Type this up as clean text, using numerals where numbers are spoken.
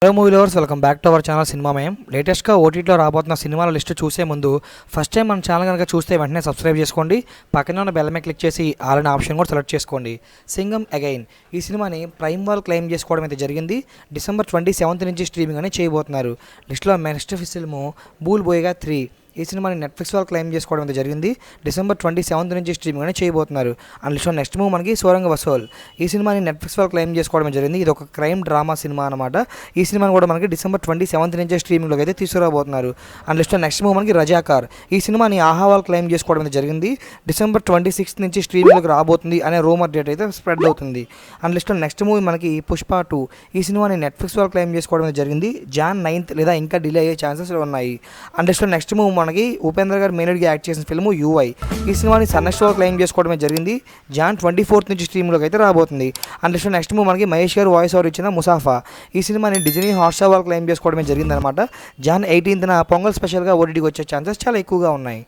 Hello movie lovers, welcome back to our channel Cinemamayam. లేటెస్ట్గా ఓటీటీలో రాబోతున్న సినిమాల లిస్ట్ చూసే ముందు ఫస్ట్ టైం మన ఛానల్ కనుక చూస్తే వెంటనే సబ్స్క్రైబ్ చేసుకోండి. పక్కన ఉన్న బెల్ మీద క్లిక్ చేసి ఆల్ అనే ఆప్షన్ కూడా సెలెక్ట్ చేసుకోండి. సింగం అగైన్ ఈ సినిమాని ప్రైమ్ వాల్ క్లెయిమ్ చేసుకోవడం అయితే జరిగింది. December 27 నుంచి స్ట్రీమింగ్ అని చేయబోతున్నారు. లిస్ట్లో నెక్స్ట్ ఫిల్మ్ బూల్ బోయ్గా 3. ఈ సినిమాని నెట్ఫ్లిక్స్ వాళ్ళు క్లెయిమ్ చేసుకోవడం అయితే జరిగింది. December 27 నుంచి స్ట్రీమింగ్ అని చేయబోతున్నారు. అండ్ లిస్ట్లో నెక్స్ట్ మూవ్ మనకి సోరంగ వసూల్. ఈ సినిమాని నెట్ఫ్లిక్స్ వాళ్ళు క్లెయిమ్ చేసుకోవడం జరిగింది. ఇది ఒక క్రైమ్ డ్రామా సినిమా అనమాట. ఈ సినిమాని కూడా మనకి December 27 నుంచే స్ట్రీమింగ్లోకి అయితే తీసుకురాబోతున్నారు. అండ్ లిస్ట్లో నెక్స్ట్ మూవ్ మనకి రజాకార్. ఈ సినిమాని ఆహా వాళ్ళు క్లెయిమ్ చేసుకోవడం అయితే జరిగింది. December 26 నుంచి స్ట్రీమింగ్లోకి రాబోతుంది అనే రూమర్ డేట్ అయితే స్ప్రెడ్ అవుతుంది. అండ్ లిస్ట్లో నెక్స్ట్ మూవీ మనకి పుష్ప 2. ఈ సినిమాని నెట్ఫ్లిక్స్ వాళ్ళు క్లెయిమ్ చేసుకోవడం అయితే జరిగింది. Jan 9th లేదా ఇంకా డిలే అయ్యే ఛాన్సెస్ ఉన్నాయి. అండ్ లిస్ట్లో నెక్స్ట్ మూవ్ మనకి ఉపేంద్ర గారు మెయిన్గా యాక్ట్ చేసిన ఫిల్మ్ UI. ఈ సినిమాని సన్నెస్ట్ వాళ్ళు క్లెయిమ్ చేసుకోవడమే జరిగింది. Jan 24th నుంచి స్ట్రీమ్లోకి అయితే రాబోతుంది. అండ్ నెక్స్ట్ మూవ్ మనకి మహేష్ గారు వాయిస్ ఓవర్ ఇచ్చిన ముసాఫా. ఈ సినిమాని డిజ్నీ హాట్స్టార్ వాళ్ళు క్లెయిమ్ చేసుకోవడమే జరిగిందనమాట. Jan 18th పొంగల్ స్పెషల్గా ఓటీటీకి వచ్చే ఛాన్సెస్ చాలా ఎక్కువగా ఉన్నాయి.